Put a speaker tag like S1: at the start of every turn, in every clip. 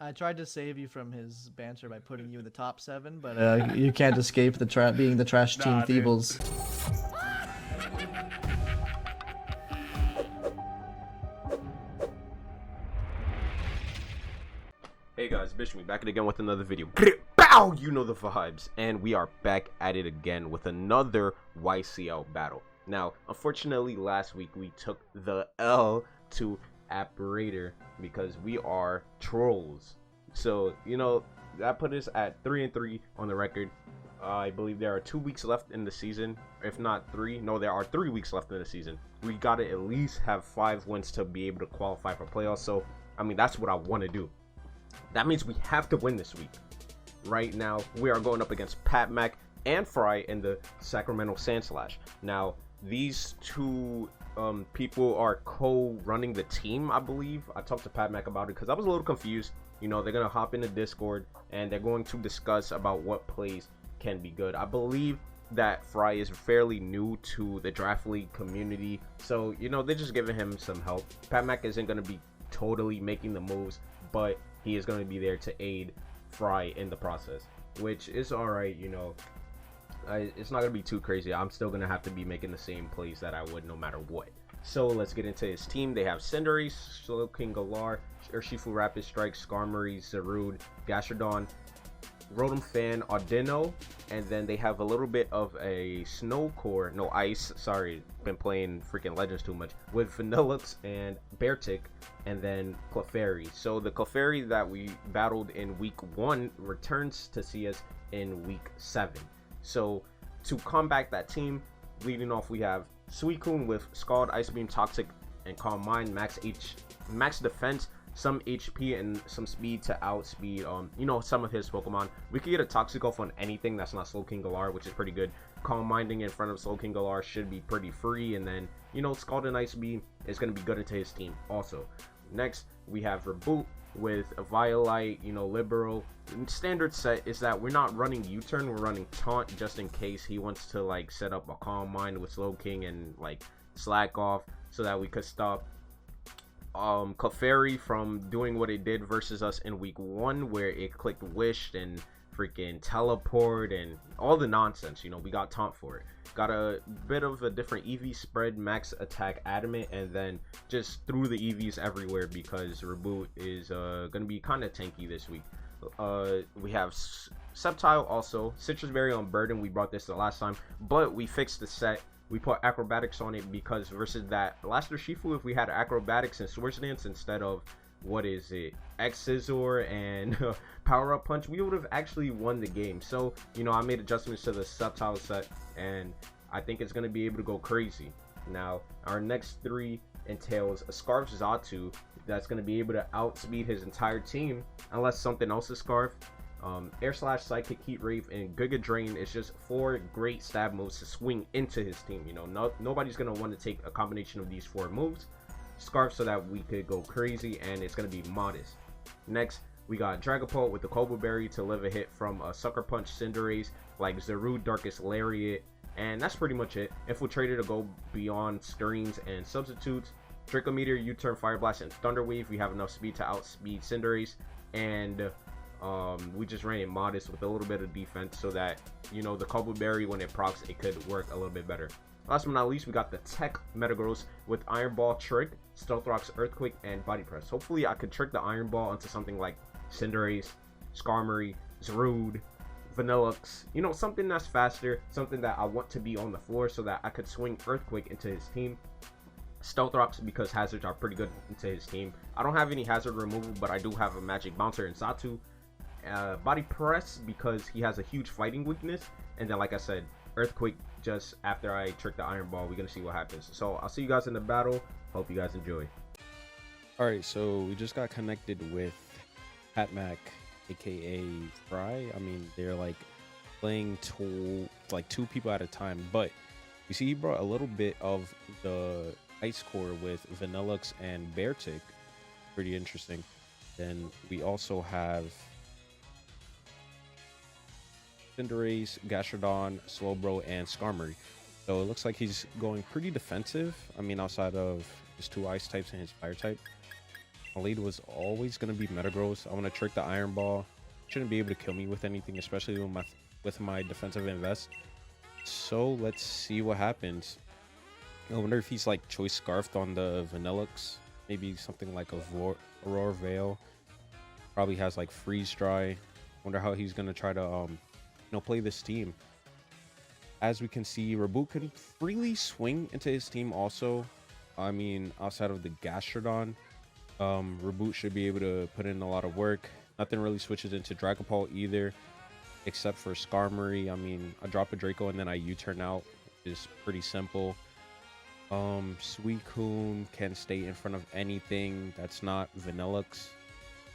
S1: I tried to save you from his banter by putting you in the top 7, but you can't escape the being the trash team
S2: Nah, dude.
S1: Feebles.
S3: Hey guys, Bishmii back again with another video. Bow! You know the vibes. And we are back at it again with another YCL battle. Now, unfortunately, last week we took the L to Arrtz because we are trolls. So, you know, that put us at 3-3 on the record. I believe there are 2 weeks left in the season, if not 3. No, there are 3 weeks left in the season. We gotta at least have 5 wins to be able to qualify for playoffs. So, I mean, that's what I want to do. That means we have to win this week. Right now, we are going up against Patmac and Fry in the Sacremento Sandslash. Now, these two people are co-running the team, I believe. I talked to Patmac about it because I was a little confused. You know, they're going to hop into Discord and they're going to discuss about what plays can be good. I believe that Fry is fairly new to the draft league community. So, you know, they're just giving him some help. Patmac isn't going to be totally making the moves, but he is going to be there to aid Fry in the process, which is all right. You know, it's not going to be too crazy. I'm still going to have to be making the same plays that I would no matter what. So let's get into his team. They have Cinderace, Slowking Galar, Urshifu Rapid Strike, Skarmory, Zarude, Gastrodon, Rotom Fan, Audino, and then they have a little bit of a Snow Core, no Ice, sorry, been playing freaking Legends too much, with Vanillux and Beartic, and then Clefairy. So the Clefairy that we battled in week 1 returns to see us in week 7. So to combat that team, leading off we have Suicune with Scald, Ice Beam, Toxic, and Calm Mind, max defense, some HP and some speed to outspeed you know, some of his Pokemon. We could get a Toxic off on anything that's not Slowking Galar, which is pretty good. Calm Minding in front of Slowking Galar should be pretty free, and then, you know, Scald and Ice Beam is going to be good into his team also. Next we have Reboot with a Violite, you know, Libero. Standard set is that we're not running U-turn, we're running Taunt just in case he wants to like set up a Calm Mind with Slowking and like slack off so that we could stop Clefairy from doing what it did versus us in week 1, where it clicked Wish and freaking Teleport and all the nonsense. You know, we got Taunt for it. Got a bit of a different EV spread, max attack Adamant, and then just threw the EVs everywhere because Reboot is gonna be kind of tanky this week. We have Sceptile also, Citrus Berry on Burden. We brought this the last time, but we fixed the set. We put acrobatics on it because versus that last Urshifu, if we had acrobatics and Swords Dance instead of, what is it, X Scissor and Power Up Punch, we would have actually won the game. So, you know, I made adjustments to the Sceptile set and I think it's going to be able to go crazy. Now, our next 3 entails a Scarf Xatu that's going to be able to outspeed his entire team unless something else is Scarf. Air Slash, Psychic, Heat Wave, and Giga Drain is just 4 great stab moves to swing into his team. You know, nobody's going to want to take a combination of these 4 moves. Scarf so that we could go crazy, and it's going to be modest. Next, we got Dragapult with the Cobble Berry to live a hit from a Sucker Punch Cinderace, like Zarude, Darkest Lariat, and that's pretty much it. Infiltrator to go beyond screens and substitutes. Draco Meteor, U-Turn, Fire Blast, and Thunder Wave. We have enough speed to outspeed Cinderace, and we just ran it modest with a little bit of defense so that, you know, the Cobble Berry, when it procs, it could work a little bit better. Last but not least, we got the Tech Metagross with Iron Ball, Trick, Stealth Rocks, Earthquake, and Body Press. Hopefully I could trick the Iron Ball into something like Cinderace, Skarmory, Zarude, Vanillux, you know, something that's faster, something that I want to be on the floor so that I could swing Earthquake into his team. Stealth Rocks because hazards are pretty good into his team. I don't have any hazard removal, but I do have a Magic Bouncer in Xatu. Body Press because he has a huge fighting weakness, and then, like I said, Earthquake just after I trick the Iron Ball. We're gonna see what happens. So I'll see you guys in the battle. Hope you guys enjoy.
S4: All right, so we just got connected with Patmac, aka Fry. I mean, they're like playing two people at a time, but you see he brought a little bit of the Ice Core with Vanillux and Beartic. Pretty interesting. Then we also have Cinderace, Gastrodon, Slowbro, and Skarmory. So it looks like he's going pretty defensive. I mean, outside of his 2 ice types and his fire type. My lead was always going to be Metagross. I want to trick the Iron Ball. Shouldn't be able to kill me with anything, especially with my defensive invest. So let's see what happens. I wonder if he's like choice scarfed on the Vanillux. Maybe something like a Aurora Veil. Probably has like freeze dry. Wonder how he's going to try to play this team. As we can see, Reboot can freely swing into his team also. I mean, outside of the Gastrodon, Reboot should be able to put in a lot of work. Nothing really switches into Dragapult either, except for Skarmory. I mean, I drop a Draco and then I U-turn out. It's pretty simple. Suicune can stay in front of anything that's not Vanillux.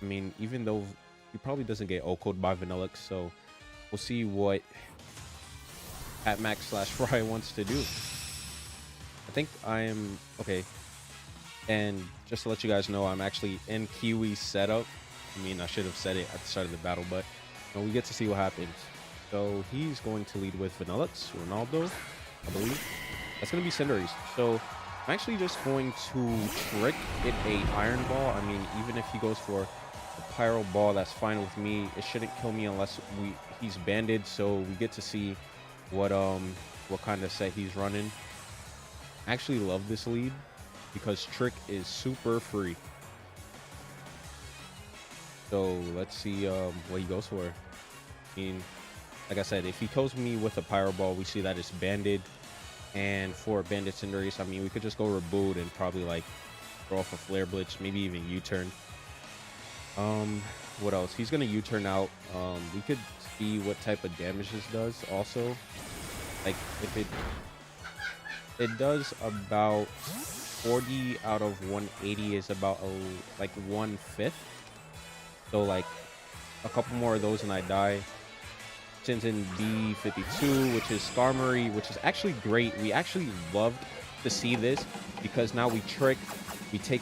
S4: I mean, even though he probably doesn't get O-code by Vanillux, so we'll see what Patmac Fry wants to do. I think I am okay. And just to let you guys know, I'm actually in Kiwi setup. I mean, I should have said it at the start of the battle, but we get to see what happens. So he's going to lead with Vanillux, Ronaldo, I believe. That's going to be Cinderace. So I'm actually just going to trick it a Iron Ball. I mean, even if he goes for a Pyro Ball, that's fine with me. It shouldn't kill me unless he's banded. So we get to see what kind of set he's running. I actually love this lead because Trick is super free. So let's see what he goes for. I mean, like I said, if he kills me with a Pyro Ball, we see that it's banded. And for banded Cinderace, I mean, we could just go Reboot and probably like throw off a Flare Blitz, maybe even U-turn. What else? He's gonna U-turn out. We could see what type of damage this does also. Like if it does about 40 out of 180 is about like 1/5. So like a couple more of those and I die. Sends in B52, which is Skarmory, which is actually great. We actually loved to see this because now we take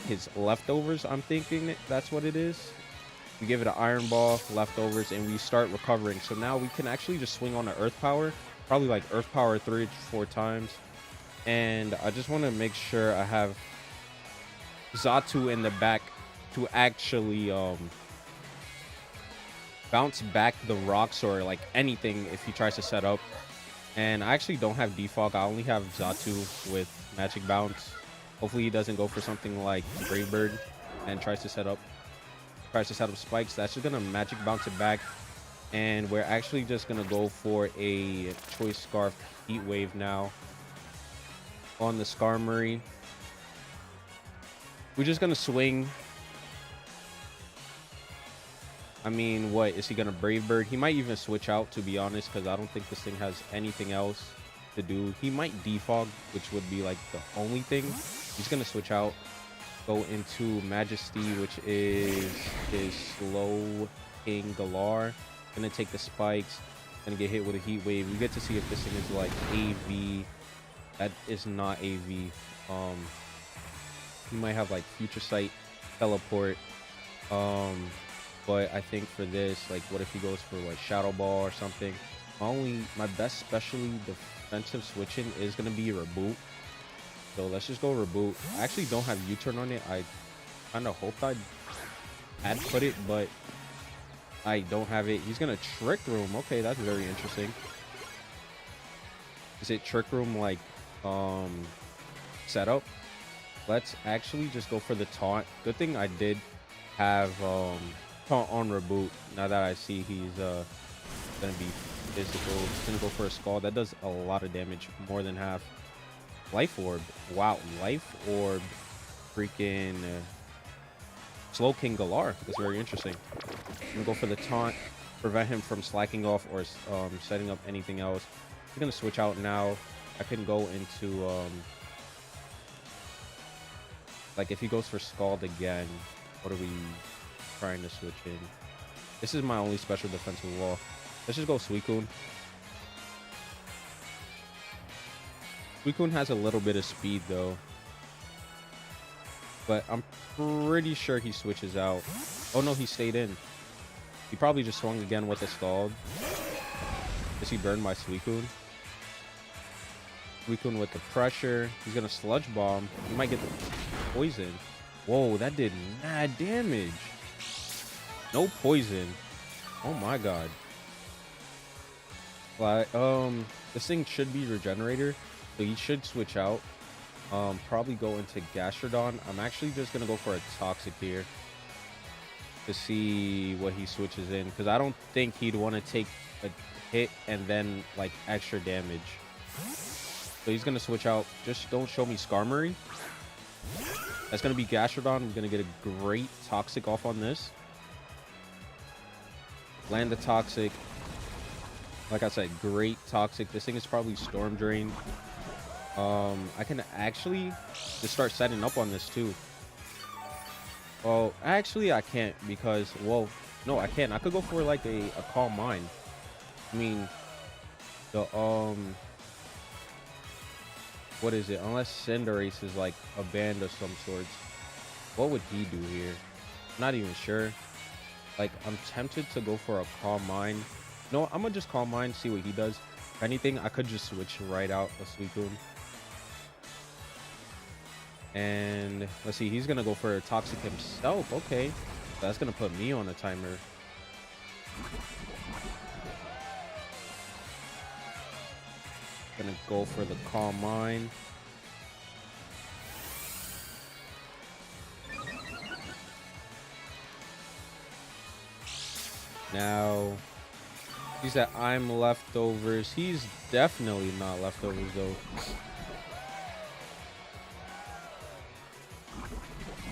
S4: his leftovers. I'm thinking that's what it is. We give it an Iron Ball, leftovers, and we start recovering. So now we can actually just swing on the Earth Power, probably like Earth Power 3 to 4 times. And I just want to make sure I have Xatu in the back to actually bounce back the rocks or like anything if he tries to set up. And I actually don't have Defog. I only have Xatu with Magic Bounce. Hopefully he doesn't go for something like Brave Bird and tries to set up spikes. That's just gonna Magic Bounce it back, and we're actually just gonna go for a Choice Scarf Heat Wave now on the Skarmory. We're just gonna swing. I mean, what is he gonna Brave Bird? He might even switch out, to be honest, because I don't think this thing has anything else to do. He might Defog, which would be like the only thing. He's gonna switch out, go into Majesty, which is his slow King Galar. Gonna take the spikes, gonna get hit with a Heat Wave. We get to see if this thing is like AV. That is not AV. He might have like Future Sight, Teleport. But I think for this, like, what if he goes for like Shadow Ball or something? My best specially defensive switching is gonna be Reboot. So let's just go Reboot. I actually don't have U-turn on it. I kind of hoped I had put it, but I don't have it. He's gonna Trick Room. Okay, that's very interesting. Is it Trick Room like setup? Let's actually just go for the taunt. Good thing I did have taunt on Reboot. Now that I see he's gonna be physical, he's gonna go for a Scald. That does a lot of damage, more than half. Life Orb. Wow, Life Orb. Freaking Slow King Galar. That's very interesting. I'm gonna go for the taunt, prevent him from slacking off or setting up anything else. I'm gonna switch out now. I can go into like if he goes for Scald again, what are we trying to switch in? This is my only special defensive wall. Let's just go Suicune. Suicune has a little bit of speed though, but I'm pretty sure he switches out. Oh no, he stayed in. He probably just swung again with a Scald. Is he burned by Suicune? Suicune with the pressure. He's gonna Sludge Bomb. He might get the poison. Whoa, that did mad damage. No poison. Oh my god. Like, this thing should be regenerator, so he should switch out. Probably go into Gastrodon. I'm actually just gonna go for a Toxic here to see what he switches in, because I don't think he'd want to take a hit and then like extra damage. So he's gonna switch out. Just don't show me Skarmory. That's gonna be Gastrodon. I'm gonna get a great Toxic off on this. Land the Toxic. Like I said, great Toxic. This thing is probably Storm Drain. I can actually just start setting up on this too. Well, actually I can't, because, well, no, I can't. I could go for like a Calm Mind. I mean, the what is it? Unless Cinderace is like a band of some sorts, what would he do here? Not even sure. Like, I'm tempted to go for a Calm Mind. No, I'm gonna just Calm Mind, see what he does. If anything, I could just switch right out a Suicune. And let's see, he's gonna go for a Toxic himself. Okay, that's gonna put me on a timer. Gonna go for the Calm Mind. Now, he's that I'm leftovers. He's definitely not leftovers though.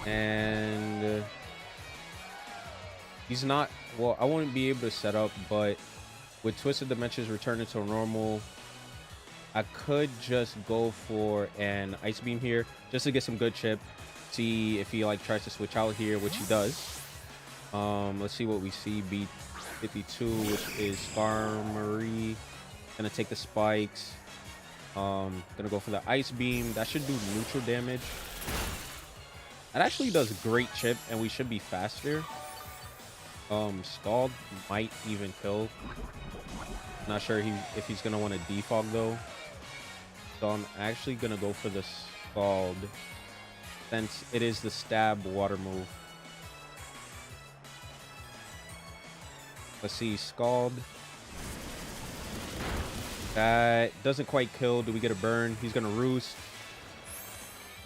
S4: And he's not, well, I wouldn't be able to set up, but with Twisted Dimensions returning to normal, I could just go for an Ice Beam here just to get some good chip. See if he like tries to switch out here, which he does. Let's see what we see. Beat 52, which is Skarmory. Gonna take the spikes. Gonna go for the Ice Beam. That should do neutral damage. That actually does great chip, and we should be faster. Scald might even kill. Not sure if he's gonna want to defog though. So I'm actually gonna go for the Scald, since it is the stab water move. Let's see, Scald. That doesn't quite kill. Do we get a burn? He's gonna Roost.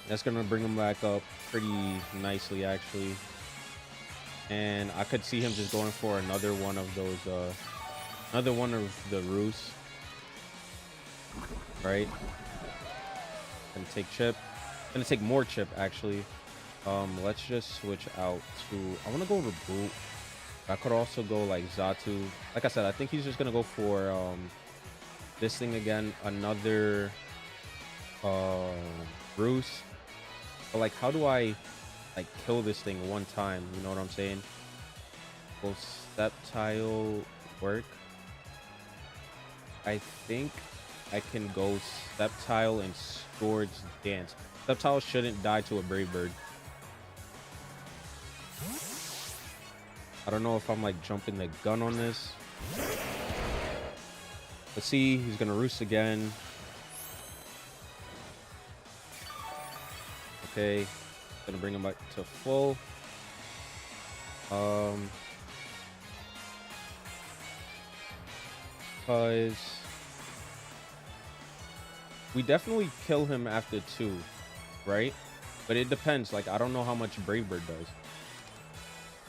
S4: That's gonna bring him back up pretty nicely, actually. And I could see him just going for another one of those, another one of the Roosts. Right? Gonna take chip. Gonna take more chip, actually. Let's just switch out to, I wanna go Reboot. I could also go like Xatu. Like I said, I think he's just gonna go for this thing again, another Bruce. But like, how do I like kill this thing one time? You know what I'm saying? Will Sceptile work? I think I can go Sceptile and Swords Dance. Sceptile shouldn't die to a Brave Bird. I don't know if I'm like jumping the gun on this. Let's see, he's gonna Roost again. Okay, gonna bring him back to full. Because we definitely kill him after 2, right? But it depends. Like, I don't know how much Brave Bird does.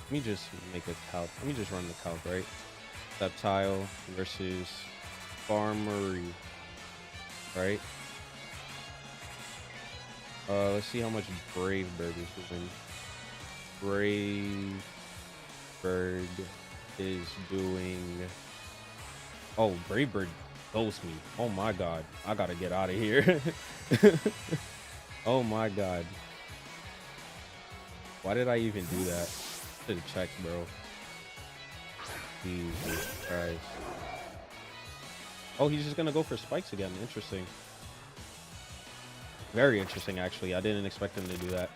S4: Let me just make a calc. Let me just run the calc, right? Sceptile versus Skarmory, right? Let's see how much Brave Bird is doing. Brave Bird is doing. Oh, Brave Bird ghosts me. Oh my god, I gotta get out of here. Oh my god, why did I even do that? Should have checked, bro. Jesus Christ. Oh, he's just gonna go for spikes again. Interesting. Very interesting, actually. I didn't expect him to do that.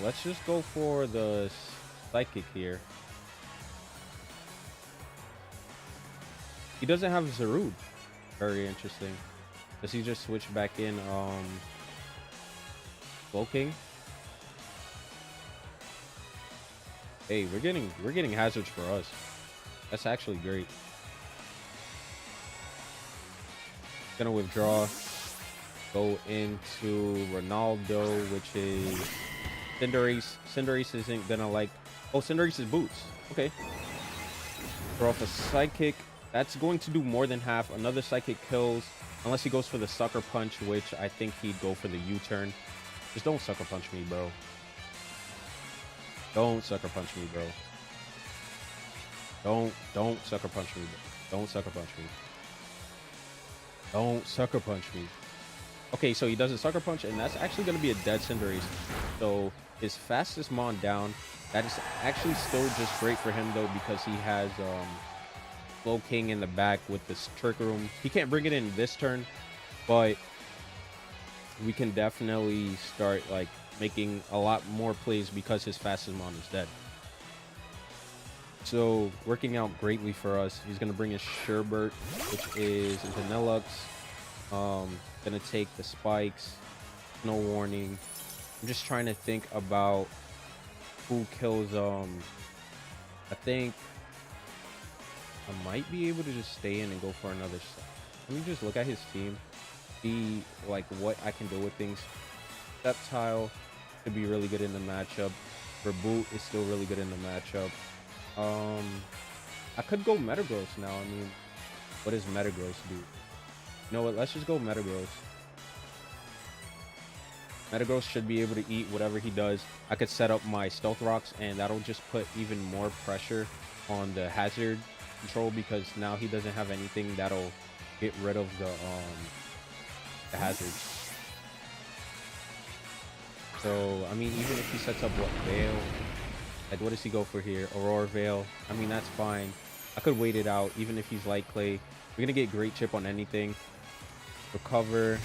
S4: Let's just go for the Psychic here. He doesn't have Zarude. Very interesting. Does he just switch back in Cloaking. Hey, we're getting hazards for us. That's actually great. Gonna withdraw. Go into Ronaldo, which is Cinderace. Cinderace isn't gonna like. Oh, Cinderace's boots. Okay. Throw off a Psychic. That's going to do more than half. Another Psychic kills. Unless he goes for the Sucker Punch, which I think he'd go for the U-turn. Just don't Sucker Punch me, bro. Don't Sucker Punch me, bro. Don't Sucker Punch me. Don't Sucker Punch me. Don't Sucker Punch me. Okay, so he does a Sucker Punch, and that's actually going to be a dead Cinderace. So his fastest Mon down. That is actually still just great for him, though, because he has Slow King in the back with this Trick Room. He can't bring it in this turn, but we can definitely start like making a lot more plays because his fastest Mon is dead. So working out greatly for us. He's gonna bring his Sherbert, which is into Nilux. Gonna take the spikes. No warning. I'm just trying to think about who kills. I think I might be able to just stay in and go for another set. Let me just look at his team, see like what I can do with things. Sceptile could be really good in the matchup. Reboot is still really good in the matchup. I could go Metagross now. I mean, what does Metagross do? You know what? Let's just go Metagross. Metagross should be able to eat whatever he does. I could set up my Stealth Rocks, and that'll just put even more pressure on the hazard control because now he doesn't have anything that'll get rid of the hazards. So, I mean, even if he sets up what Veil, like what does he go for here? Aurora Veil. I mean, that's fine. I could wait it out, even if he's Light Clay. We're gonna get Great Chip on anything. Recover.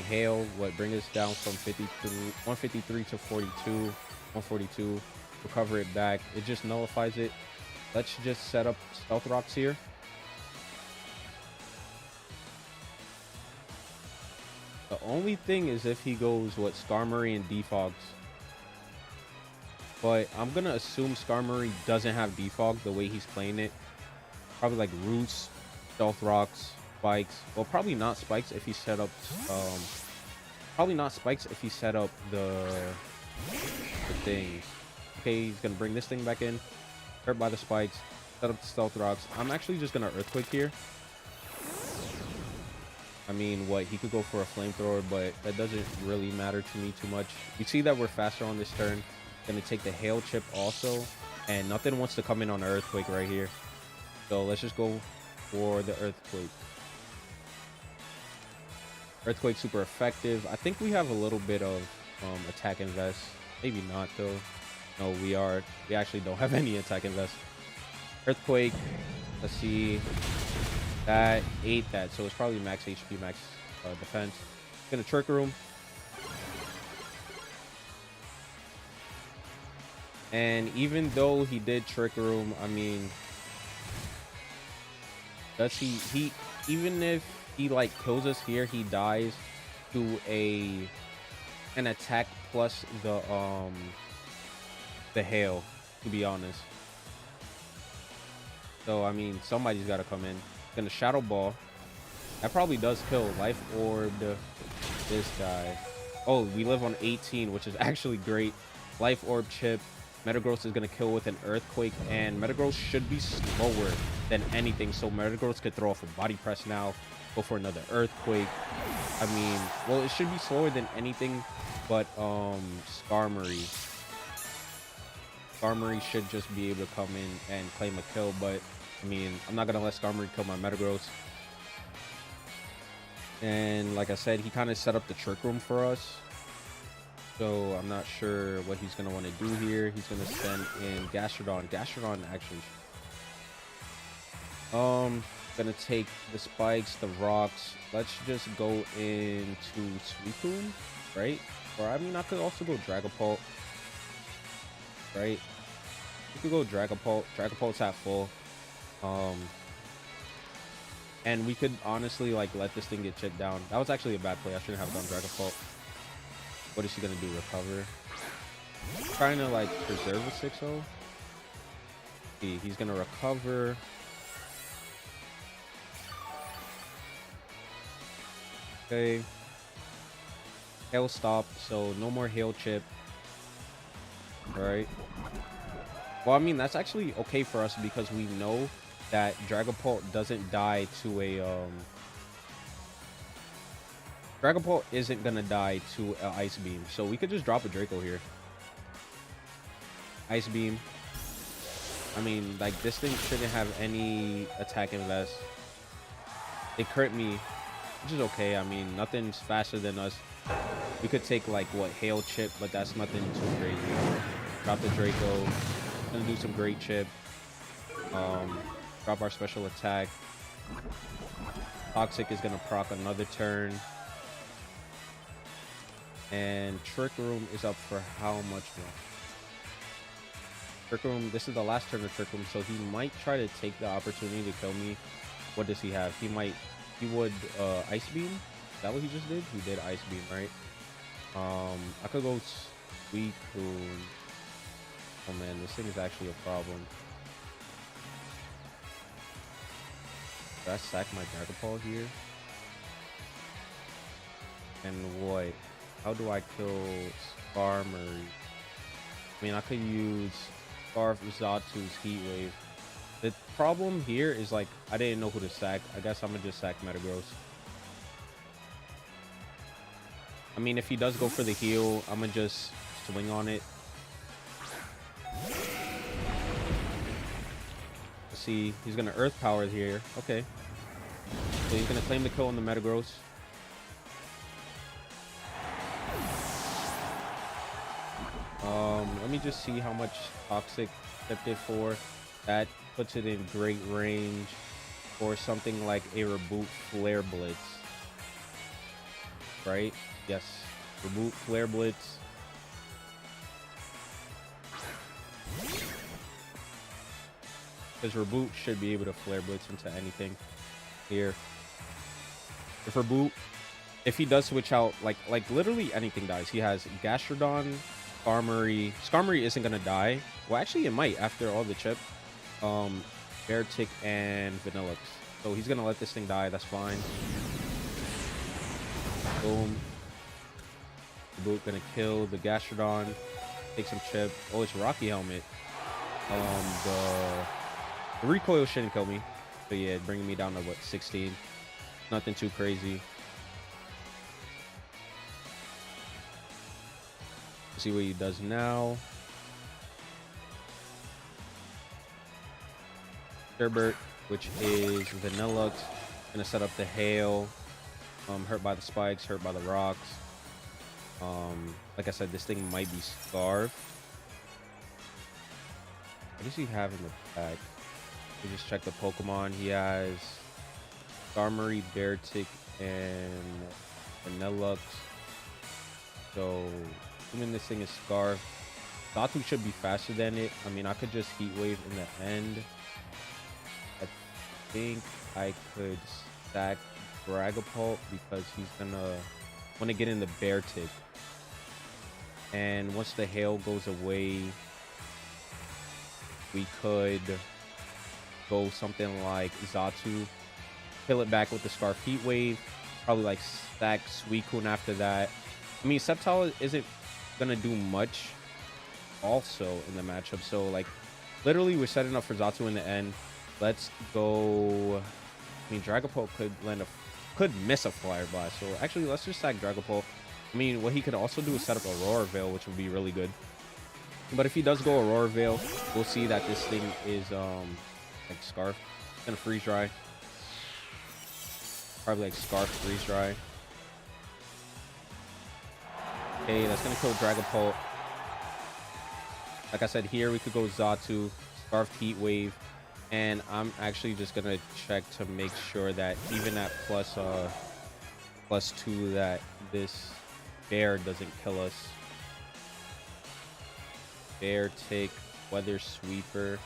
S4: Hail, what bring us down from 153 to 42, 142. Recover it back. It just nullifies it. Let's just set up Stealth Rocks here. The only thing is if he goes what Skarmory and Defogs. But I'm gonna assume Skarmory doesn't have Defog the way he's playing it. Probably like Roots, Stealth Rocks, Spikes. Well, probably not Spikes if he set up probably not Spikes if he set up the thing. Okay, he's gonna bring this thing back in. Hurt by the Spikes. Set up the Stealth Rocks. I'm actually just gonna Earthquake here. I mean, what, he could go for a Flamethrower, but that doesn't really matter to me too much. You see that we're faster on this turn. Gonna take the Hail Chip also, and nothing wants to come in on the Earthquake right here. So let's just go for the Earthquake. Earthquake super effective. I think we have a little bit of attack invest. Maybe not though. No, we actually don't have any attack invest. Earthquake. Let's see. That ate that, so it's probably max HP, max defense. Gonna Trick Room. And even though he did Trick Room, I mean, does he even if he like kills us here, he dies to an attack plus the hail, to be honest. So I mean, somebody's got to come in. Gonna Shadow Ball. That probably does kill. Life Orbed this guy. Oh, we live on 18, which is actually great. Life Orb Chip. Metagross is going to kill with an Earthquake, and Metagross should be slower than anything, so Metagross could throw off a Body Press now, go for another Earthquake. I mean, well, it should be slower than anything, but Skarmory should just be able to come in and claim a kill, but I mean, I'm not going to let Skarmory kill my Metagross. And like I said, he kind of set up the Trick Room for us. So I'm not sure what he's going to want to do here. He's going to send in Gastrodon. Gastrodon actually. Going to take the Spikes, the Rocks. Let's just go into Suicune, right? Or I mean, I could also go Dragapult, right? We could go Dragapult. Dragapult's at full. And we could honestly like let this thing get chipped down. That was actually a bad play. I shouldn't have done Dragapult. What is he gonna do? Recover? Trying to like preserve a 6-0. See, he's gonna recover. Okay. Hail stopped, so no more hail chip. Alright. Well, I mean, that's actually okay for us because we know that Dragapult doesn't die to a Dragapult isn't gonna die to an Ice Beam, so we could just drop a Draco here. Ice Beam. I mean, like, this thing shouldn't have any attack invest. It crit me, which is okay. I mean, nothing's faster than us. We could take, like, what, Hail Chip, but that's nothing too crazy. Drop the Draco. Gonna do some great chip. Drop our special attack. Toxic is gonna proc another turn. And Trick Room is up for how much more? Trick Room, this is the last turn of Trick Room, so he might try to take the opportunity to kill me. What does he have? He would Ice Beam? Is that what he just did? He did Ice Beam, right? I could go Suicune. Oh man, this thing is actually a problem. Did I sack my Dragapult here? And what? How do I kill Skarmory? I mean, I could use Scarf Zatu's Heat Wave. The problem here is, like, I didn't know who to sack. I guess I'm gonna just sack Metagross. I mean, if he does go for the heal, I'm gonna just swing on it. Let's see, he's gonna Earth Power here. Okay. So he's gonna claim the kill on the Metagross. Let me just see how much Toxic kept it for. That puts it in great range for something like a Reboot Flare Blitz. Right? Yes. Reboot Flare Blitz. Because Reboot should be able to Flare Blitz into anything here. If Reboot, if he does switch out, like literally anything dies. He has Gastrodon, Skarmory. Skarmory isn't gonna die. Well, actually, it might after all the chip. Beartic and Vanillix. So he's gonna let this thing die. That's fine. Boom. Reboot gonna kill the Gastrodon. Take some chip. Oh, it's Rocky Helmet. The recoil shouldn't kill me. But yeah, bringing me down to what, 16. Nothing too crazy. See what he does now. Sherbert, which is Vanillux, gonna set up the hail. Hurt by the spikes, hurt by the rocks. Like I said, this thing might be Scarf. What does he have in the pack? We just check the Pokemon. He has Skarmory, Beartic, and Vanillux. So assuming this thing is Scarf, Zatu should be faster than it. I mean, I could just Heat Wave in the end. I think I could stack Dragapult because he's gonna want to get in the Beartic. And once the hail goes away, we could go something like Zatu, kill it back with the Scarf Heat Wave, probably like stack Suicune after that. I mean, Sceptile isn't gonna do much also in the matchup, so like literally we're setting up for Zatu in the end. Let's go. I mean, Dragapult could miss a Flyer Blast, so actually let's just sack Dragapult. I mean, what he could also do is set up Aurora Veil, which would be really good. But if he does go Aurora Veil, we'll see that this thing is like Scarf. It's gonna Freeze Dry. Probably like Scarf Freeze Dry. Okay, that's gonna kill Dragapult. Like I said, here we could go Zatu, Scarf Heat Wave, and I'm actually just gonna check to make sure that even at +2 that this bear doesn't kill us. Bear take Weather Sweeper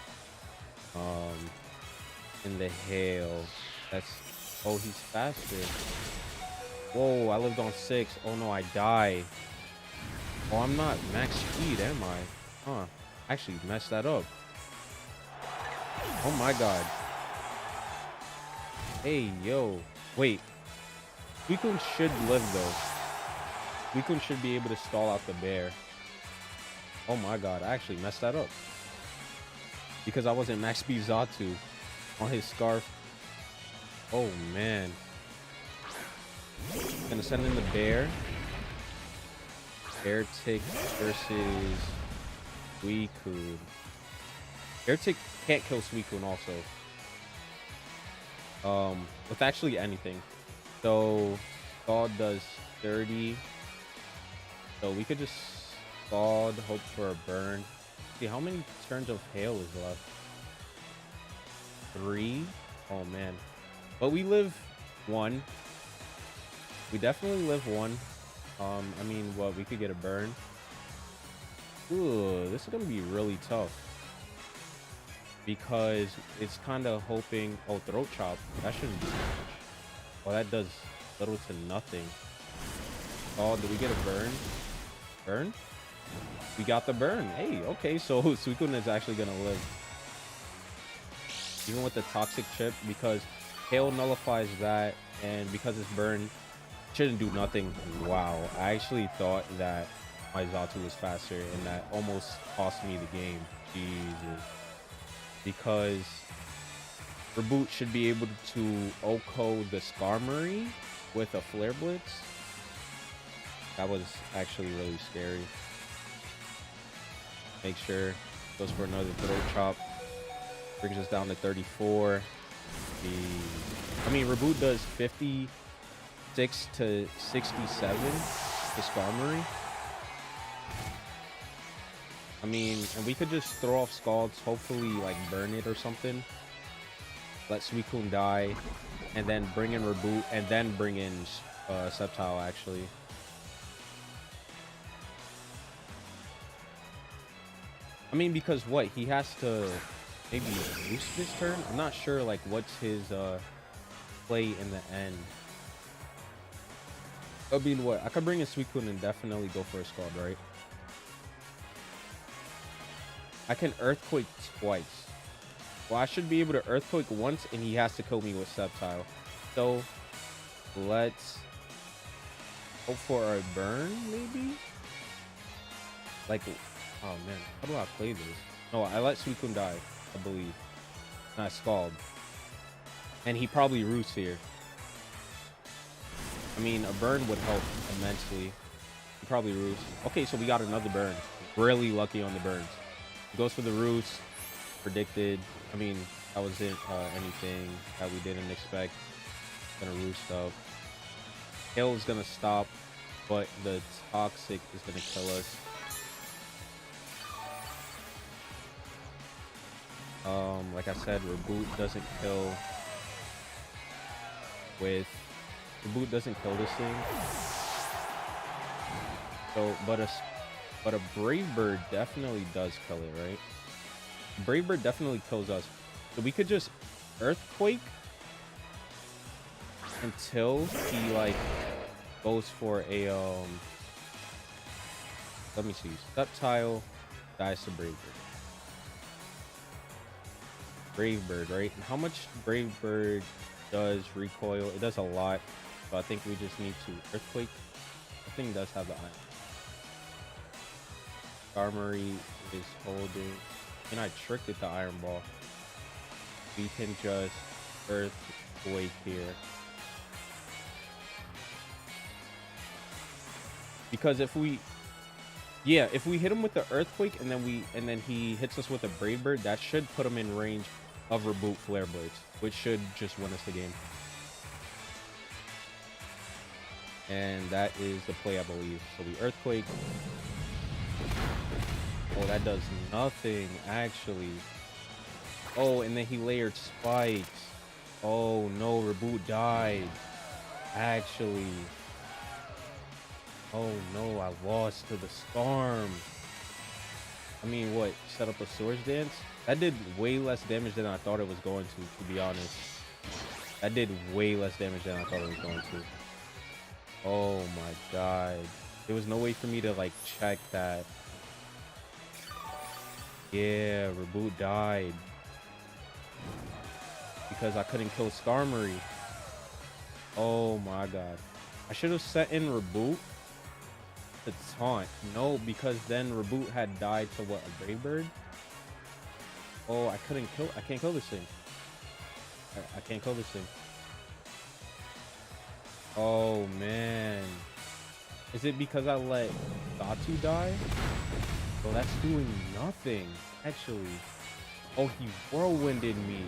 S4: in the hail. That's, oh, he's faster. Whoa, I lived on 6. Oh no, I die. Oh, I'm not max speed, am I? Huh. Actually messed that up. Oh my god. Hey, yo. Wait. Suicune should live, though. Suicune should be able to stall out the bear. Oh my god. I actually messed that up. Because I wasn't max speed Xatu on his scarf. Oh, man. Gonna send in the bear. Arrtz versus Suicune. Arrtz can't kill Suicune also. With actually anything. So Scald does 30. So we could just Scald, hope for a burn. See how many turns of hail is left? 3. Oh man. But we live 1. We definitely live 1. I mean, what, we could get a burn. Ooh, this is gonna be really tough. Because it's kind of hoping... Oh, Throat Chop. That shouldn't do much. Oh, that does little to nothing. Oh, did we get a burn? Burn? We got the burn. Hey, okay, so Suicune is actually gonna live. Even with the Toxic Chip, because Hail nullifies that, and because it's burn, shouldn't do nothing. Wow, I actually thought that my Xatu was faster, and that almost cost me the game. Jesus. Because Reboot should be able to OHKO the Skarmory with a Flare Blitz. That was actually really scary. Make sure goes for another Throat Chop. Brings us down to 34. I mean, Reboot does 56 to 67 to Skarmory. I mean, and we could just throw off Scalds, hopefully like burn it or something. Let Suicune die, and then bring in Reboot, and then bring in Sceptile actually. I mean, because what? He has to maybe boost this turn? I'm not sure like what's his play in the end. I mean, what? I could bring in Suicune and definitely go for a Scald, right? I can Earthquake twice. Well, I should be able to Earthquake once, and he has to kill me with Sceptile. So, let's hope for a burn, maybe? Like, oh man, how do I play this? No, I let Suicune die, I believe. And I Scald. And he probably roosts here. I mean, a burn would help immensely. He probably roosts. Okay, so we got another burn. Really lucky on the burns. Goes for the roots. Predicted. I mean, that wasn't anything that we didn't expect. Gonna roost up. Hail is gonna stop, but the Toxic is gonna kill us. Like I said, Reboot doesn't kill with... Reboot doesn't kill this thing. So, but a Brave Bird definitely does kill it, right? Brave Bird definitely kills us. So we could just Earthquake until he like goes for a let me see. Sceptile dies to Brave Bird. Brave Bird, right? And how much Brave Bird does recoil? It does a lot. So I think we just need to Earthquake. I think it does have the Iron. Skarmory is holding. And I tricked it to Iron Ball. We can just Earthquake here. Because if we hit him with the Earthquake and then he hits us with a Brave Bird, that should put him in range of Reboot Flare Blades, which should just win us the game. And that is the play, I believe. So we Earthquake. Oh, that does nothing, actually. Oh, and then he layered spikes. Oh, no, Reboot died. Actually. Oh, no, I lost to the Storm. I mean, what? Set up a Swords Dance? That did way less damage than I thought it was going to be honest. That did way less damage than I thought it was going to. Oh, my God. There was no way for me to like check that. Yeah, Reboot died because I couldn't kill Skarmory. Oh my god. I should have set in Reboot to taunt. No, because then Reboot had died to what, a Brave Bird? Oh, I can't kill this thing. I can't kill this thing. Oh man. Is it because I let Datu die? Well, that's doing nothing, actually. Oh, he whirlwinded me.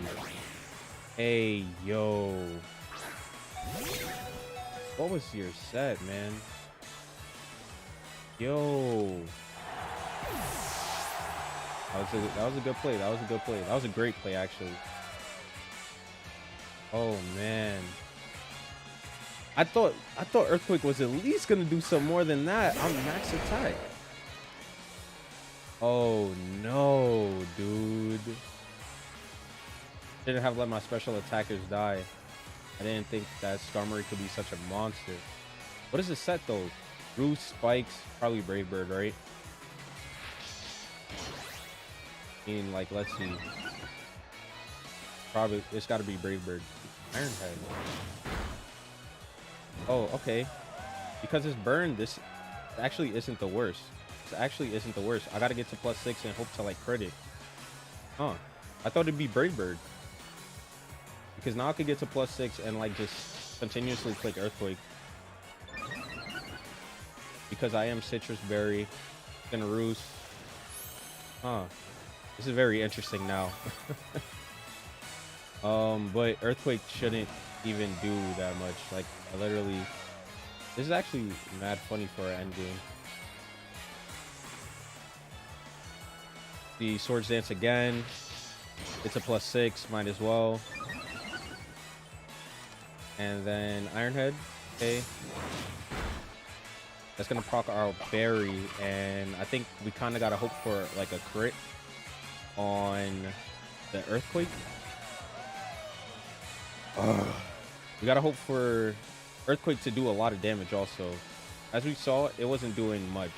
S4: Hey, yo. What was your set, man? Yo. That was a good play. That was a good play. That was a great play, actually. Oh, man. I thought Earthquake was at least gonna do some more than that. I'm max attack. Oh no, dude. Shouldn't have let my special attackers die. I didn't think that Skarmory could be such a monster. What is the set though? Roost, Spikes, probably Brave Bird, right? I mean, like, let's see. Probably it's gotta be Brave Bird. Iron Head. Oh, okay. Because it's burned, this actually isn't the worst. This actually isn't the worst. I gotta get to +6 and hope to like crit it. Huh. I thought it'd be Brave Bird. Because now I could get to +6 and like just continuously click Earthquake. Because I am Citrus Berry, gonna Roost. Huh. This is very interesting now. But Earthquake shouldn't even do that much. Like, I literally, this is actually mad funny for an end game. The Swords Dance again. It's a +6, might as well. And then Iron Head. Okay. That's gonna proc our Berry, and I think we kind of gotta hope for like a crit on the Earthquake. We gotta hope for Earthquake to do a lot of damage also. As we saw, it wasn't doing much.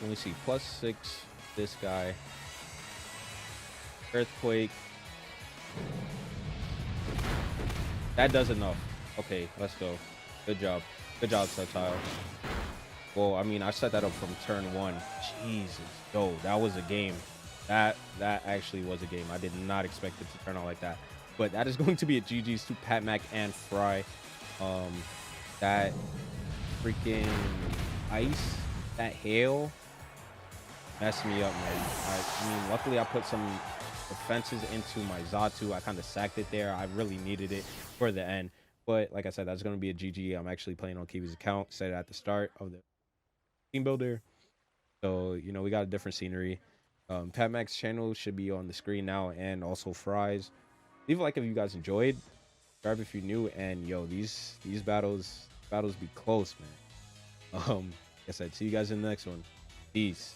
S4: Let me see, +6, this guy. Earthquake. That does enough. Okay, let's go. Good job. Good job, Satile. Well, I mean, I set that up from turn 1. Jesus. Yo, that was a game. That actually was a game. I did not expect it to turn out like that. But that is going to be a GG's to Patmac and Fry. That freaking ice, that hail messed me up, man. I mean, luckily I put some defenses into my Xatu. I kind of sacked it there. I really needed it for the end. But like I said, that's going to be a GG. I'm actually playing on Kiwi's account. Said it at the start of the team builder. So, you know, we got a different scenery. Patmac's channel should be on the screen now, and also Fry's. Leave a like if you guys enjoyed. Subscribe if you're new, and yo, these battles be close, man. Like I said, see you guys in the next one. Peace.